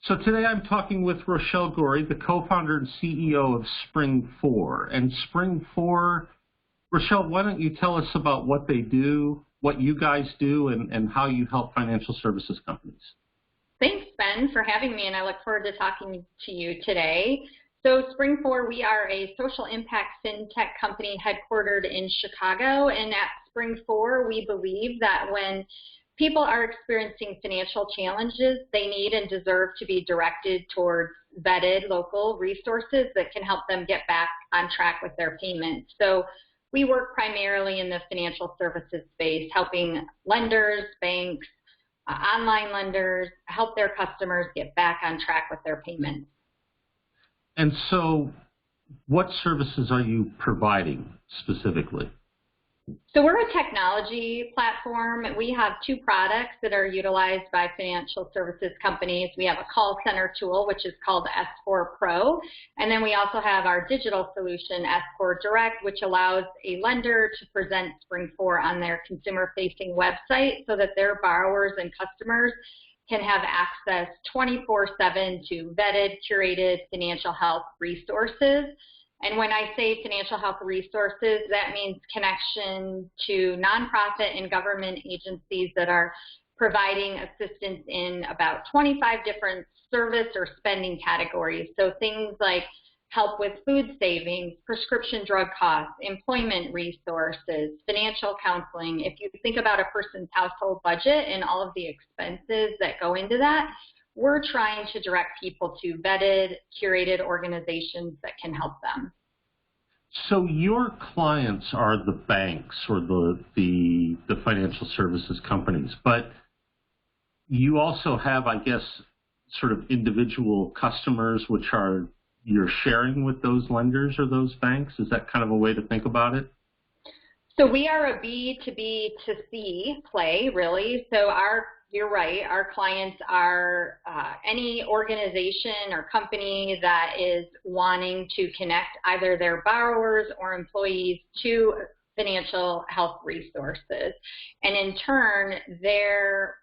So today I'm talking with Rochelle Gorey, the co-founder and CEO of SpringFour. And SpringFour, Rochelle, why don't you tell us about what they do, what you guys do, and how you help financial services companies? Thanks, Ben, for having me, and I look forward to talking to you today. So SpringFour, we are a social impact fintech company headquartered in Chicago, and at SpringFour, we believe that when people are experiencing financial challenges, they need and deserve to be directed towards vetted local resources that can help them get back on track with their payments. So we work primarily in the financial services space, helping lenders, banks, online lenders help their customers get back on track with their payments. And so what services are you providing specifically? So we're a technology platform. We have two products that are utilized by financial services companies. We have a call center tool, which is called S4 Pro. And then we also have our digital solution, S4 Direct, which allows a lender to present SpringFour on their consumer-facing website so that their borrowers and customers can have access 24/7 to vetted, curated financial health resources. And when I say financial health resources, that means connection to nonprofit and government agencies that are providing assistance in about 25 different service or spending categories. So things like help with food savings, prescription drug costs, employment resources, financial counseling. If you think about a person's household budget and all of the expenses that go into that, we're trying to direct people to vetted, curated organizations that can help them. So your clients are the banks or the financial services companies, but you also have, I guess, sort of individual customers which are you're sharing with those lenders or those banks? Is that kind of a way to think about it? So we are a B2B2C play, really. So you're right, our clients are any organization or company that is wanting to connect either their borrowers or employees to financial health resources. And in turn, their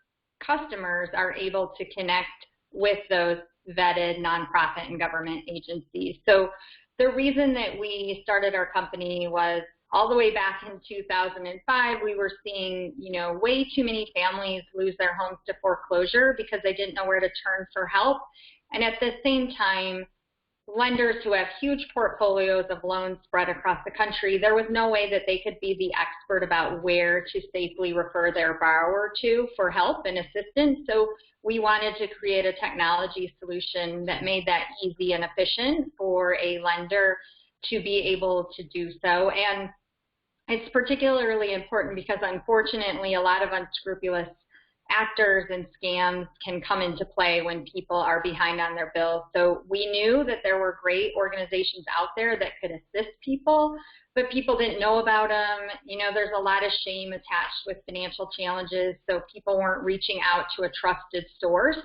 customers are able to connect with those vetted nonprofit and government agencies. So the reason that we started our company was all the way back in 2005, we were seeing, way too many families lose their homes to foreclosure because they didn't know where to turn for help. And at the same time, lenders who have huge portfolios of loans spread across the country, there was no way that they could be the expert about where to safely refer their borrower to for help and assistance. So we wanted to create a technology solution that made that easy and efficient for a lender to be able to do so. And it's particularly important because, unfortunately, a lot of unscrupulous actors and scams can come into play when people are behind on their bills. So we knew that there were great organizations out there that could assist people, but people didn't know about them. There's a lot of shame attached with financial challenges, so people weren't reaching out to a trusted source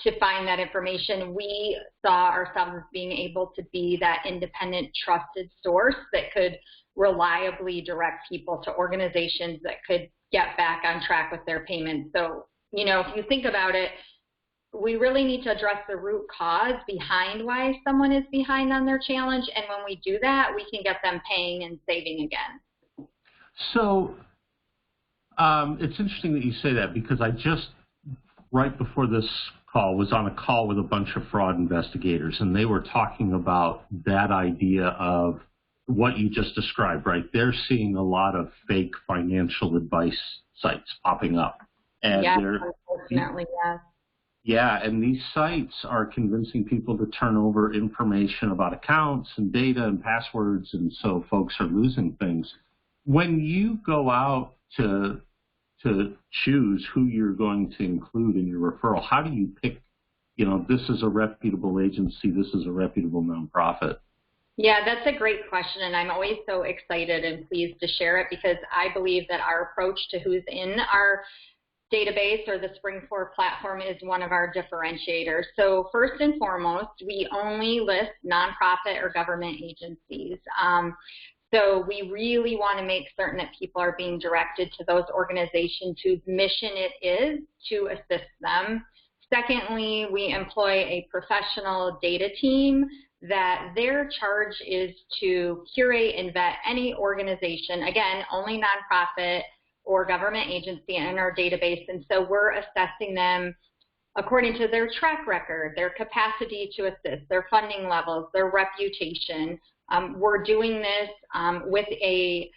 to find that information. We saw ourselves as being able to be that independent, trusted source that could reliably direct people to organizations that could get back on track with their payments. So, if you think about it, we really need to address the root cause behind why someone is behind on their challenge. And when we do that, we can get them paying and saving again. So it's interesting that you say that because I just, right before this call, was on a call with a bunch of fraud investigators, and they were talking about that idea of what you just described, right? They're seeing a lot of fake financial advice sites popping up. And yes, unfortunately, yes. Yeah, and these sites are convincing people to turn over information about accounts and data and passwords, and so folks are losing things. When you go out to choose who you're going to include in your referral, how do you pick, this is a reputable agency, this is a reputable nonprofit? Yeah, that's a great question, and I'm always so excited and pleased to share it because I believe that our approach to who's in our database or the SpringFour platform is one of our differentiators. So first and foremost, we only list nonprofit or government agencies. So we really want to make certain that people are being directed to those organizations whose mission it is to assist them Secondly, we employ a professional data team that their charge is to curate and vet any organization, again, only nonprofit or government agency in our database. And so we're assessing them according to their track record, their capacity to assist, their funding levels, their reputation. We're doing this with a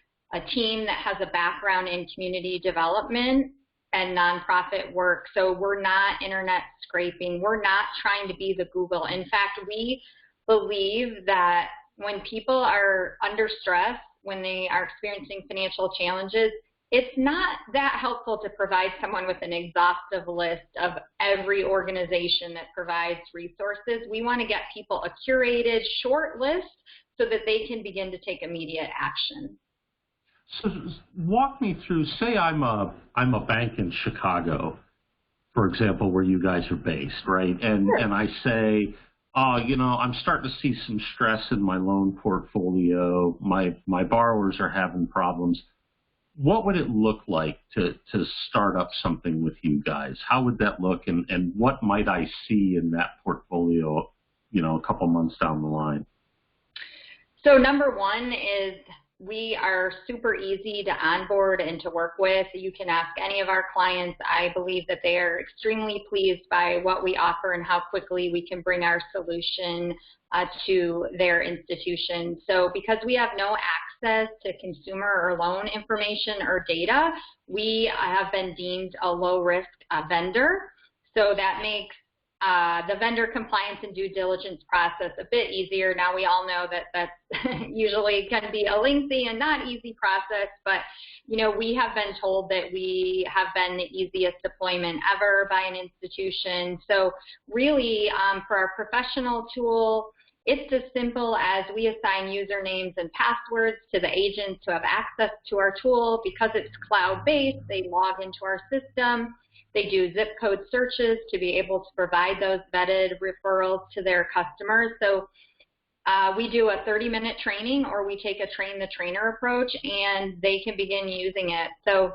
team that has a background in community development and nonprofit work. So we're not internet scraping. We're not trying to be the Google. In fact, we believe that when people are under stress, when they are experiencing financial challenges, it's not that helpful to provide someone with an exhaustive list of every organization that provides resources. We want to get people a curated short list so that they can begin to take immediate action. So walk me through, say I'm a bank in Chicago, for example, where you guys are based, right? And Sure. And I say, I'm starting to see some stress in my loan portfolio. My borrowers are having problems. What would it look like to start up something with you guys? How would that look, and what might I see in that portfolio, a couple months down the line? So number one is we are super easy to onboard and to work with. You can ask any of our clients. I believe that they are extremely pleased by what we offer and how quickly we can bring our solution to their institution. So because we have no access to consumer or loan information or data, we have been deemed a low-risk vendor. So that makes the vendor compliance and due diligence process a bit easier. Now we all know that that's usually can be a lengthy and not easy process, but we have been told that we have been the easiest deployment ever by an institution. So really for our professional tool, it's as simple as we assign usernames and passwords to the agents who have access to our tool. Because it's cloud-based, they log into our system. They do zip code searches to be able to provide those vetted referrals to their customers. So we do a 30-minute training, or we take a train-the-trainer approach, and they can begin using it. So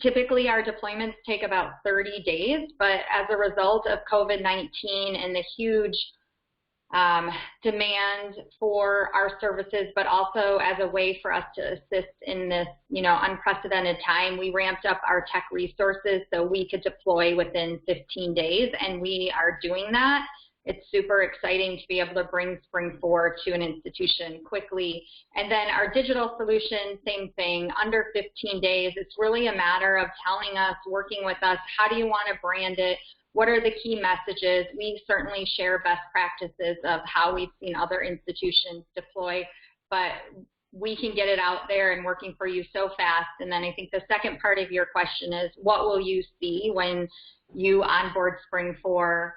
typically our deployments take about 30 days, but as a result of COVID-19 and the huge demand for our services, but also as a way for us to assist in this, unprecedented time, we ramped up our tech resources so we could deploy within 15 days, and we are doing that. It's super exciting to be able to bring SpringFour to an institution quickly. And then our digital solution, same thing, under 15 days. It's really a matter of telling us, working with us, how do you want to brand it? What are the key messages? We certainly share best practices of how we've seen other institutions deploy, but we can get it out there and working for you so fast. And then I think the second part of your question is, what will you see when you onboard SpringFour?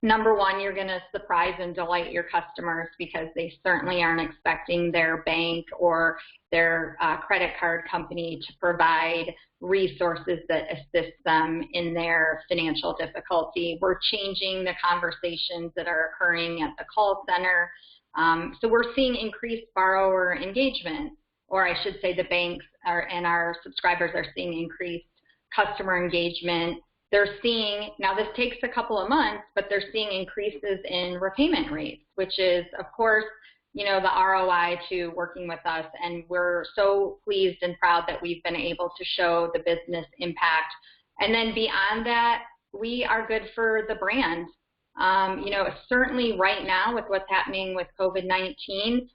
Number one, you're going to surprise and delight your customers, because they certainly aren't expecting their bank or their credit card company to provide resources that assist them in their financial difficulty. We're changing the conversations that are occurring at the call center. So we're seeing increased borrower engagement, or I should say the banks and our subscribers are seeing increased customer engagement. They're seeing, now this takes a couple of months, but they're seeing increases in repayment rates, which is, of course, the ROI to working with us. And we're so pleased and proud that we've been able to show the business impact. And then beyond that, we are good for the brand. Certainly right now with what's happening with COVID-19,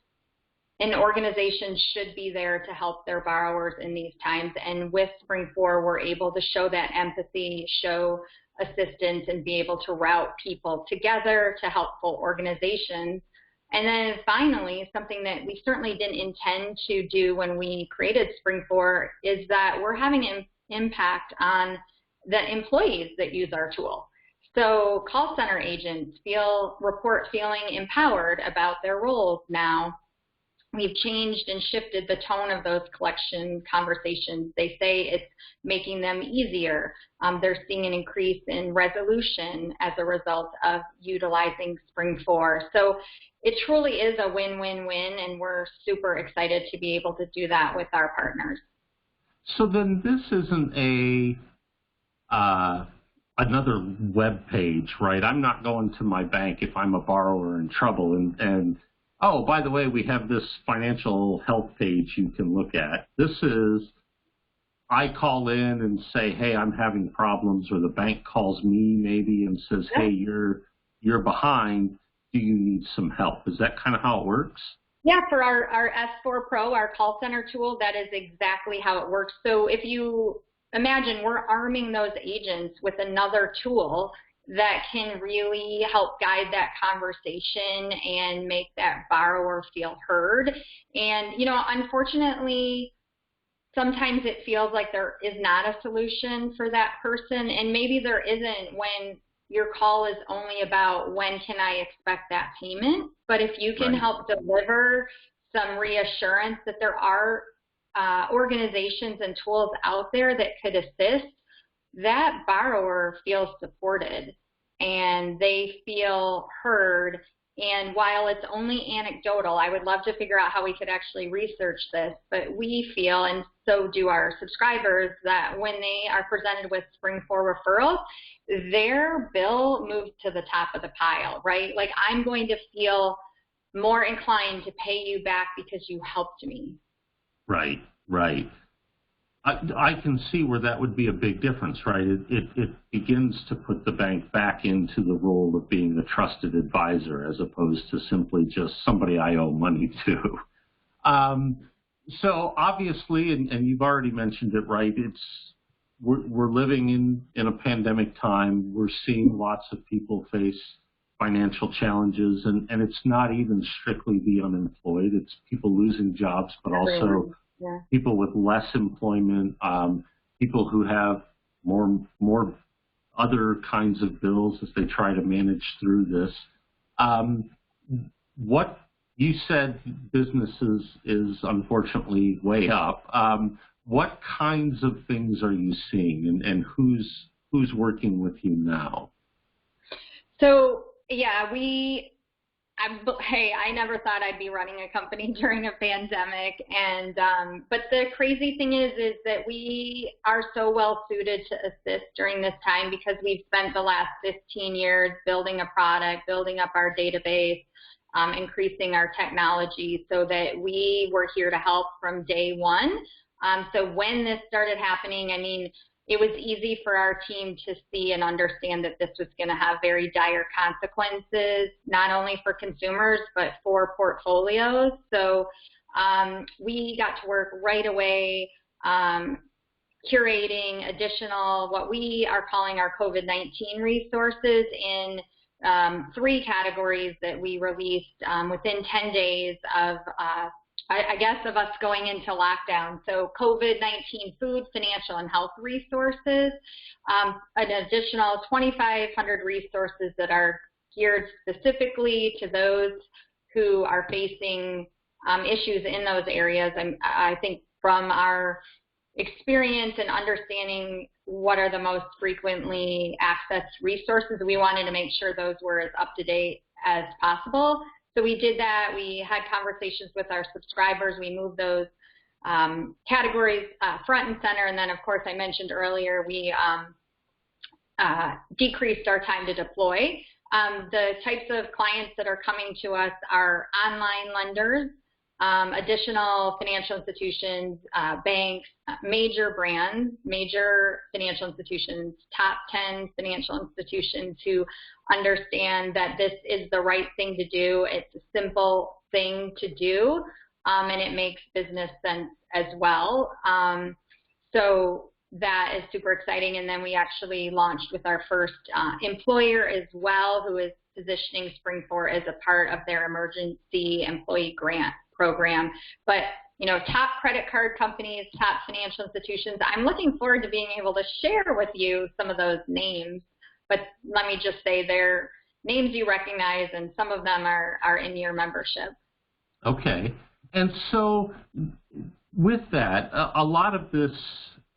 an organization should be there to help their borrowers in these times. And with SpringFour, we're able to show that empathy, show assistance, and be able to route people together to helpful organizations. And then finally, something that we certainly didn't intend to do when we created SpringFour is that we're having an impact on the employees that use our tool. So call center agents report feeling empowered about their roles now. We've changed and shifted the tone of those collection conversations. They say it's making them easier. They're seeing an increase in resolution as a result of utilizing SpringFour. So it truly is a win-win-win, and we're super excited to be able to do that with our partners. So then this isn't another web page, right? I'm not going to my bank if I'm a borrower in trouble and oh, by the way, we have this financial health page you can look at. This is, I call in and say, hey, I'm having problems, or the bank calls me maybe and says, hey, you're behind. Do you need some help? Is that kind of how it works? Yeah, for our S4 Pro, our call center tool, that is exactly how it works. So if you imagine, we're arming those agents with another tool that can really help guide that conversation and make that borrower feel heard. And, you know, unfortunately, sometimes it feels like there is not a solution for that person, and maybe there isn't when your call is only about when can I expect that payment. But if you can help deliver some reassurance that there are organizations and tools out there that could assist, that borrower feels supported and they feel heard. And while it's only anecdotal, I would love to figure out how we could actually research this, but we feel, and so do our subscribers, that when they are presented with SpringFour referrals, their bill moves to the top of the pile, right? Like, I'm going to feel more inclined to pay you back because you helped me. Right, right. I can see where that would be a big difference, right? It begins to put the bank back into the role of being a trusted advisor as opposed to simply just somebody I owe money to. So obviously, and you've already mentioned it, right? We're living in a pandemic time. We're seeing lots of people face financial challenges, and it's not even strictly the unemployed. It's people losing jobs, but also people with less employment, people who have more other kinds of bills as they try to manage through this. What you said, businesses is unfortunately way up. What kinds of things are you seeing, and who's working with you now? So yeah, hey, I never thought I'd be running a company during a pandemic, and but the crazy thing is that we are so well suited to assist during this time because we've spent the last 15 years building a product, building up our database, increasing our technology so that we were here to help from day one. So when this started happening, I mean, it was easy for our team to see and understand that this was going to have very dire consequences, not only for consumers, but for portfolios. So we got to work right away curating additional, what we are calling our COVID-19 resources in 3 categories that we released within 10 days of I guess of us going into lockdown. So COVID-19 food, financial, and health resources, an additional 2,500 resources that are geared specifically to those who are facing issues in those areas. And I think from our experience and understanding what are the most frequently accessed resources, we wanted to make sure those were as up to date as possible. So we did that. We had conversations with our subscribers. We moved those categories front and center. And then, of course, I mentioned earlier, we decreased our time to deploy. The types of clients that are coming to us are online lenders, additional financial institutions, banks, major brands, major financial institutions, top 10 financial institutions who understand that this is the right thing to do. It's a simple thing to do, and it makes business sense as well. So that is super exciting. And then we actually launched with our first employer as well, who is positioning SpringFour as a part of their emergency employee grant program. But, you know, top credit card companies, top financial institutions, I'm looking forward to being able to share with you some of those names. But let me just say they're names you recognize, and some of them are in your membership. Okay. And so with that, a lot of this,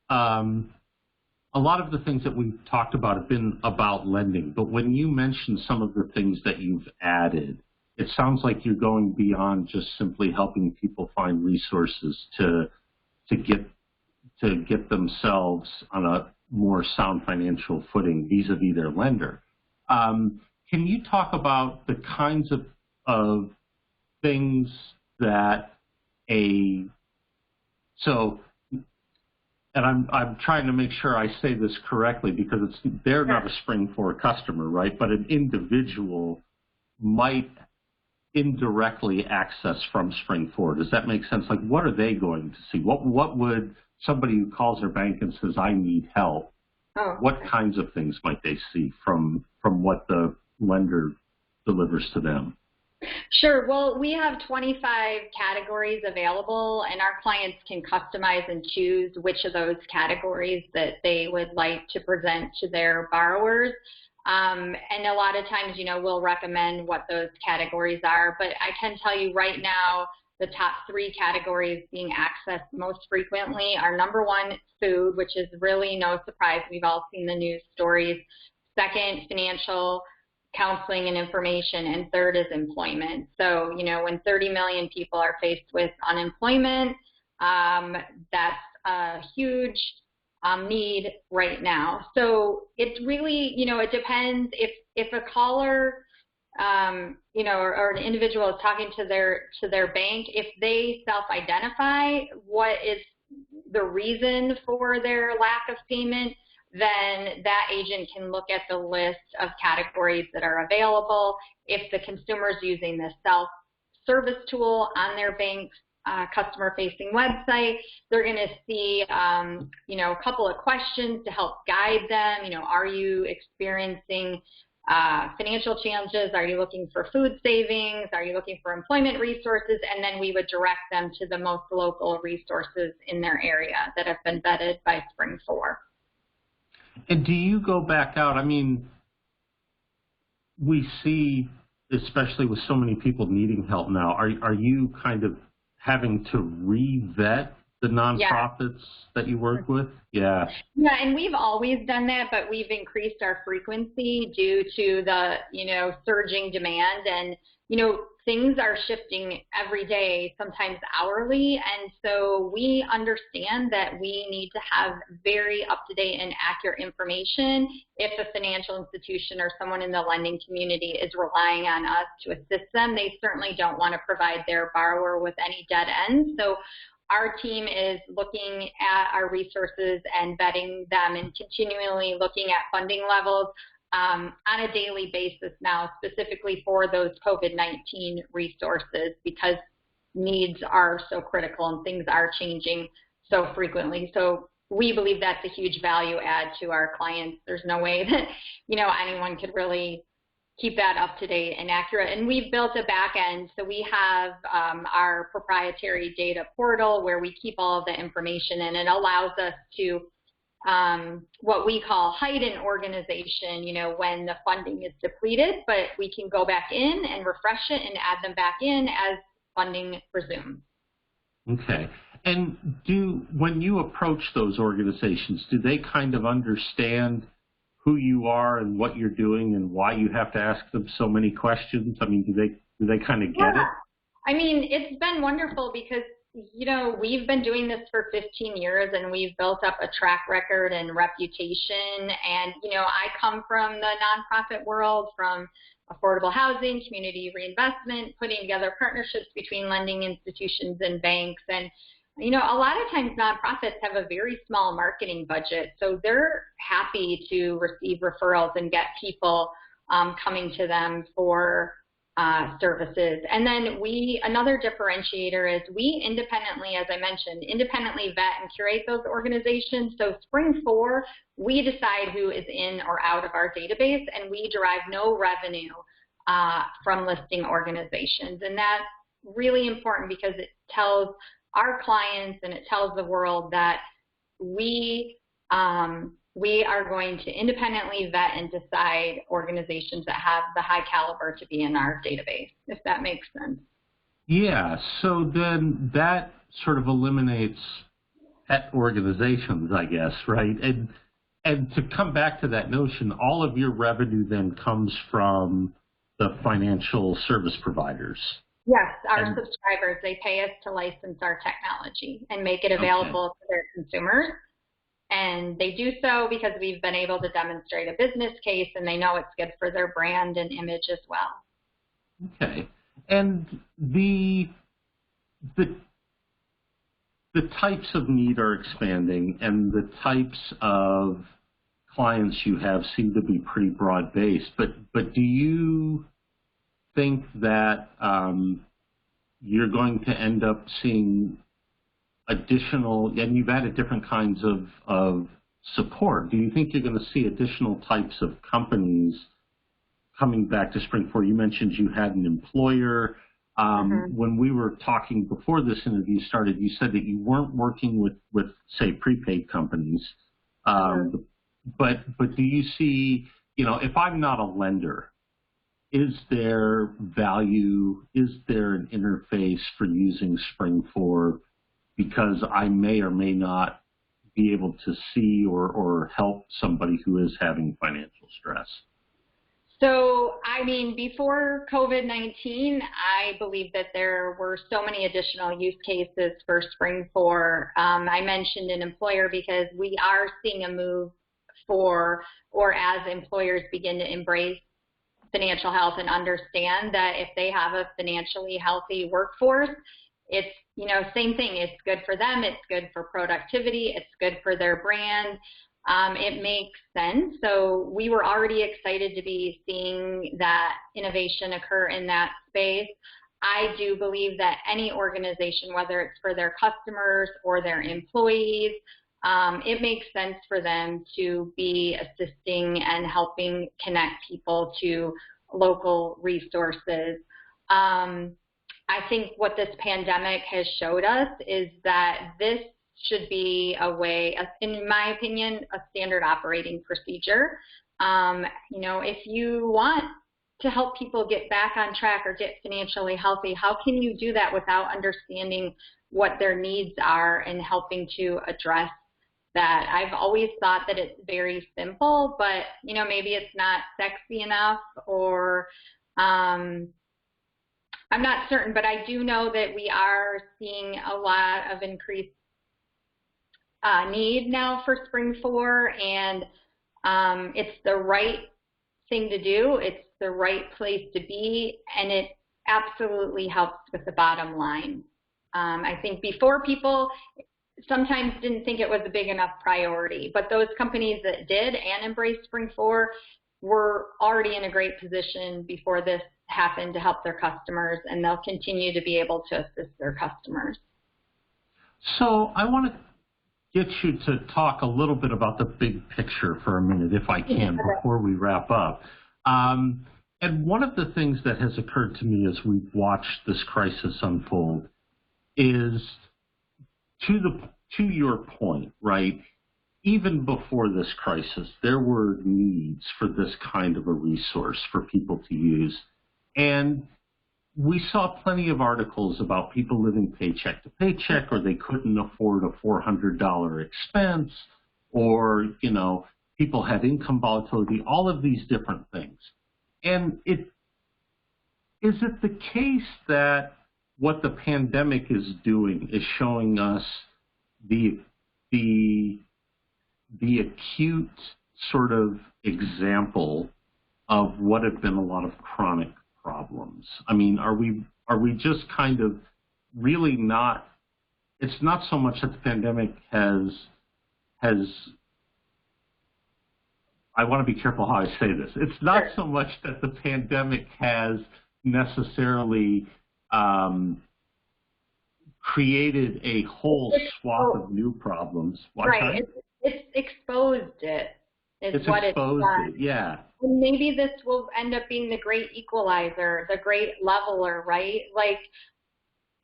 a lot of the things that we've talked about have been about lending. But when you mention some of the things that you've added, it sounds like you're going beyond just simply helping people find resources to get to get themselves on a more sound financial footing vis-a-vis their lender. Can you talk about the kinds of things that and I'm trying to make sure I say this correctly because they're not a SpringFour customer, right? But an individual might indirectly access from SpringFour. Does that make sense? Like, what are they going to see? What would somebody who calls their bank and says, I need help, what kinds of things might they see from what the lender delivers to them? Sure. Well, we have 25 categories available, and our clients can customize and choose which of those categories that they would like to present to their borrowers. And a lot of times, we'll recommend what those categories are, but I can tell you right now, the top 3 categories being accessed most frequently are number 1, food, which is really no surprise. We've all seen the news stories. Second, financial counseling and information, and third is employment. So, when 30 million people are faced with unemployment, that's a huge need right now. So it's really, it depends if a caller, or an individual is talking to their bank, if they self-identify what is the reason for their lack of payment, then that agent can look at the list of categories that are available. If the consumer is using the self-service tool on their bank's customer-facing website, they're going to see, a couple of questions to help guide them. Are you experiencing financial challenges? Are you looking for food savings? Are you looking for employment resources? And then we would direct them to the most local resources in their area that have been vetted by SpringFour. And do you go back out? I mean, we see, especially with so many people needing help now, are you kind of having to re-vet the nonprofits that you work with? Yeah. Yeah, and we've always done that, but we've increased our frequency due to the, surging demand, and, things are shifting every day, sometimes hourly, and so we understand that we need to have very up-to-date and accurate information if a financial institution or someone in the lending community is relying on us to assist them. They certainly don't want to provide their borrower with any dead ends, so our team is looking at our resources and vetting them and continually looking at funding levels on a daily basis now, specifically for those COVID-19 resources, because needs are so critical and things are changing so frequently. So we believe that's a huge value add to our clients. There's no way that, anyone could really keep that up to date and accurate. And we've built a back end. So we have our proprietary data portal where we keep all of the information, and it allows us to what we call hide an organization, when the funding is depleted, but we can go back in and refresh it and add them back in as funding resumes. Okay. And when you approach those organizations, do they kind of understand who you are and what you're doing and why you have to ask them so many questions? I mean, do they kind of get it? I mean, it's been wonderful because, we've been doing this for 15 years and we've built up a track record and reputation. And, I come from the nonprofit world, from affordable housing, community reinvestment, putting together partnerships between lending institutions and banks. And, a lot of times nonprofits have a very small marketing budget, so they're happy to receive referrals and get people coming to them for services. And then another differentiator is we independently, as I mentioned, independently vet and curate those organizations. So SpringFour, we decide who is in or out of our database, and we derive no revenue from listing organizations. And that's really important because it tells our clients and it tells the world that we are going to independently vet and decide organizations that have the high caliber to be in our database, if that makes sense. Yeah, so then that sort of eliminates pet organizations, I guess, right? And to come back to that notion, all of your revenue then comes from the financial service providers. Yes, our subscribers, they pay us to license our technology and make it available to their consumers. And they do so because we've been able to demonstrate a business case, and they know it's good for their brand and image as well. Okay. And the types of need are expanding, and the types of clients you have seem to be pretty broad-based. But do you think that you're going to end up seeing additional, and you've added different kinds of support, do you think you're going to see additional types of companies coming back to SpringFour? You mentioned you had an employer. When we were talking before this interview started, you said that you weren't working with say, prepaid companies. But do you see, if I'm not a lender, is there value, is there an interface for using SpringFour because I may or may not be able to see or help somebody who is having financial stress? So, I mean, before COVID-19, I believe that there were so many additional use cases for SpringFour. I mentioned an employer because we are seeing a move as employers begin to embrace financial health and understand that if they have a financially healthy workforce, it's, same thing. It's good for them. It's good for productivity. It's good for their brand. It makes sense. So we were already excited to be seeing that innovation occur in that space. I do believe that any organization, whether it's for their customers or their employees, it makes sense for them to be assisting and helping connect people to local resources. I think what this pandemic has showed us is that this should be a way, in my opinion, a standard operating procedure. If you want to help people get back on track or get financially healthy, how can you do that without understanding what their needs are and helping to address that? I've always thought that it's very simple, but, maybe it's not sexy enough, or I'm not certain, but I do know that we are seeing a lot of increased need now for SpringFour, and it's the right thing to do. It's the right place to be, and it absolutely helps with the bottom line. I think before, people sometimes didn't think it was a big enough priority, but those companies that did and embraced SpringFour were already in a great position before this happened to help their customers, and they'll continue to be able to assist their customers. So I want to get you to talk a little bit about the big picture for a minute, if I can, before we wrap up. And one of the things that has occurred to me as we've watched this crisis unfold is, to your point, right, even before this crisis, there were needs for this kind of a resource for people to use. And we saw plenty of articles about people living paycheck to paycheck, or they couldn't afford a $400 expense, or, people had income volatility, all of these different things. And is it the case that what the pandemic is doing is showing us the acute sort of example of what have been a lot of chronic problems? I mean, are we just kind of really not, it's not so much that the pandemic has I want to be careful how I say this. It's not so much that the pandemic has necessarily created a whole swath of new problems. Right. It's exposed it. It's what exposed it, yeah. And maybe this will end up being the great equalizer, the great leveler, right? Like,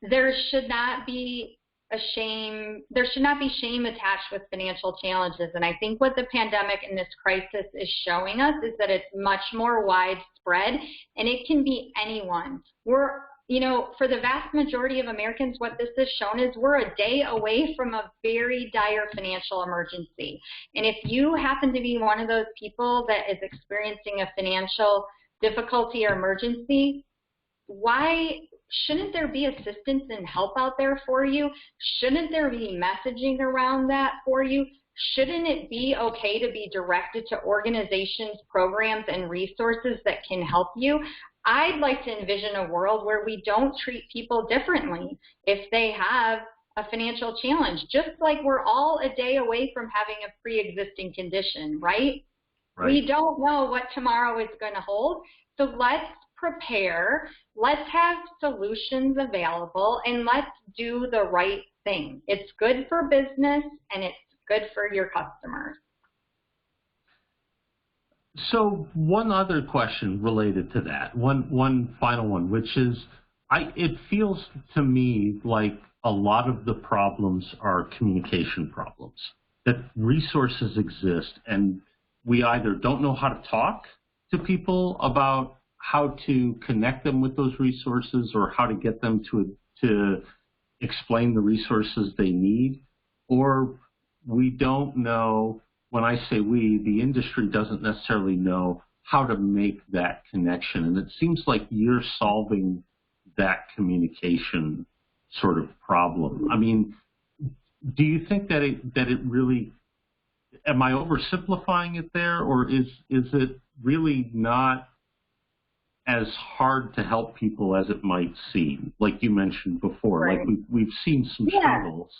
there should not be shame attached with financial challenges. And I think what the pandemic and this crisis is showing us is that it's much more widespread, and it can be anyone. For the vast majority of Americans, what this has shown is we're a day away from a very dire financial emergency. And if you happen to be one of those people that is experiencing a financial difficulty or emergency, why shouldn't there be assistance and help out there for you? Shouldn't there be messaging around that for you? Shouldn't it be okay to be directed to organizations, programs, and resources that can help you? I'd like to envision a world where we don't treat people differently if they have a financial challenge, just like we're all a day away from having a pre-existing condition, right? We don't know what tomorrow is going to hold, so let's prepare, let's have solutions available, and let's do the right thing. It's good for business, and it's good for your customers. So one other question related to that, one final one, which is, it feels to me like a lot of the problems are communication problems, that resources exist and we either don't know how to talk to people about how to connect them with those resources or how to get them to explain the resources they need, or we don't know. When I say we, the industry doesn't necessarily know how to make that connection. And it seems like you're solving that communication sort of problem. I mean, do you think that it really, am I oversimplifying it there, or is it really not as hard to help people as it might seem? Like you mentioned before, right. Like we've seen some struggles.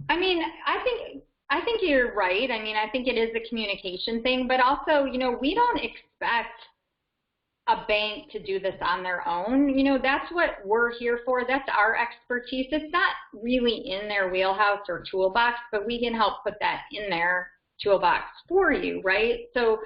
I mean, I think you're right. I mean, I think it is a communication thing, but also, you know, we don't expect a bank to do this on their own. You know, that's what we're here for. That's our expertise. It's not really in their wheelhouse or toolbox, but we can help put that in their toolbox for you, right? So,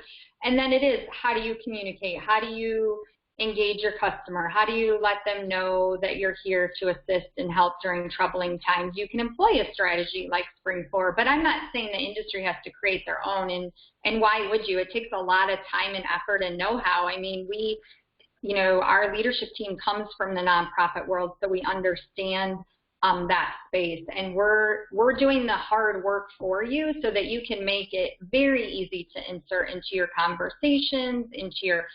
and then it is, how do you communicate? How do you engage your customer? How do you let them know that you're here to assist and help during troubling times? You can employ a strategy like SpringFour, but I'm not saying the industry has to create their own, and why would you? It takes a lot of time and effort and know-how. I mean, we, you know, our leadership team comes from the nonprofit world, so we understand that space, and we're doing the hard work for you so that you can make it very easy to insert into your conversations, into your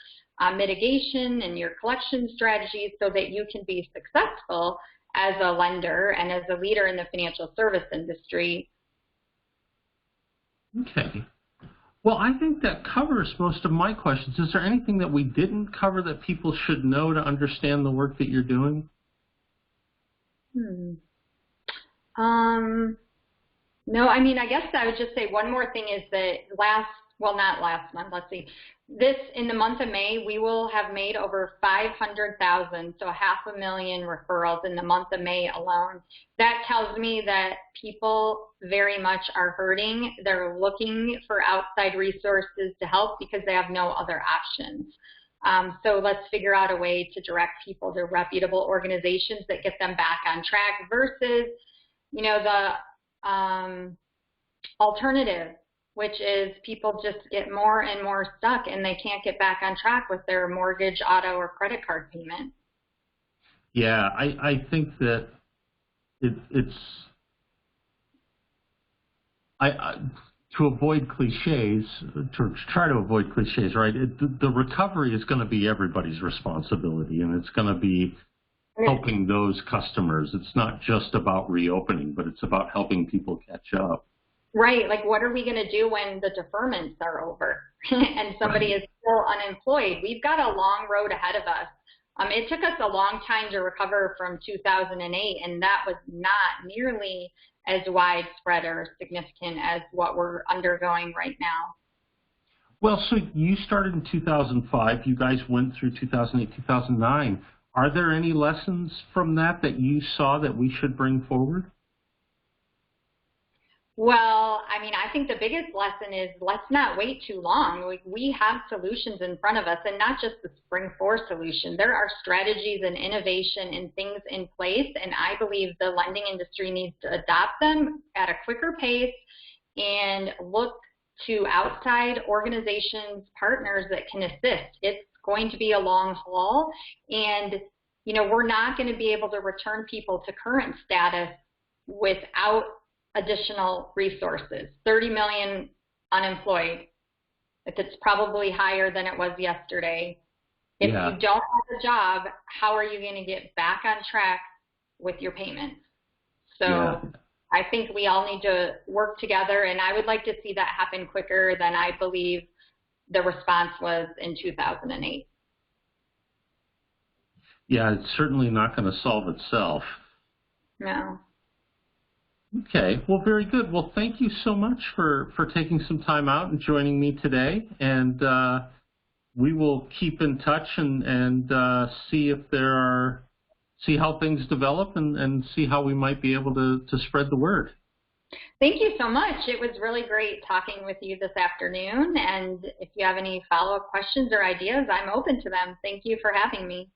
mitigation and your collection strategies, so that you can be successful as a lender and as a leader in the financial service industry. Okay. Well, I think that covers most of my questions. Is there anything that we didn't cover that people should know to understand the work that you're doing? No, I mean, I guess I would just say one more thing is that not last month, let's see. In the month of May, we will have made over 500,000, so 500,000 referrals in the month of May alone. That tells me that people very much are hurting. They're looking for outside resources to help because they have no other options. So let's figure out a way to direct people to reputable organizations that get them back on track versus, you know, the alternative, which is people just get more and more stuck and they can't get back on track with their mortgage, auto, or credit card payment. Yeah, I think that to avoid cliches, to try to avoid cliches, right? The recovery is going to be everybody's responsibility, and it's going to be helping those customers. It's not just about reopening, but it's about helping people catch up. Right, like what are we going to do when the deferments are over and somebody is still unemployed? We've got a long road ahead of us. It took us a long time to recover from 2008, and that was not nearly as widespread or significant as what we're undergoing right now. Well, so you started in 2005. You guys went through 2008, 2009. Are there any lessons from that you saw that we should bring forward? Well, I mean, I think the biggest lesson is let's not wait too long. We have solutions in front of us, and not just the SpringFour solution. There are strategies and innovation and things in place, and I believe the lending industry needs to adopt them at a quicker pace and look to outside organizations, partners that can assist. It's going to be a long haul, and you know, we're not going to be able to return people to current status without additional resources. 30 million unemployed. It's probably higher than it was yesterday. If Yeah. you don't have a job, how are you going to get back on track with your payments? So Yeah. I think we all need to work together, and I would like to see that happen quicker than I believe the response was in 2008. Yeah, it's certainly not going to solve itself. No. Okay, well, very good. Well, thank you so much for taking some time out and joining me today. And we will keep in touch and see how things develop and see how we might be able to spread the word. Thank you so much. It was really great talking with you this afternoon. And if you have any follow-up questions or ideas, I'm open to them. Thank you for having me.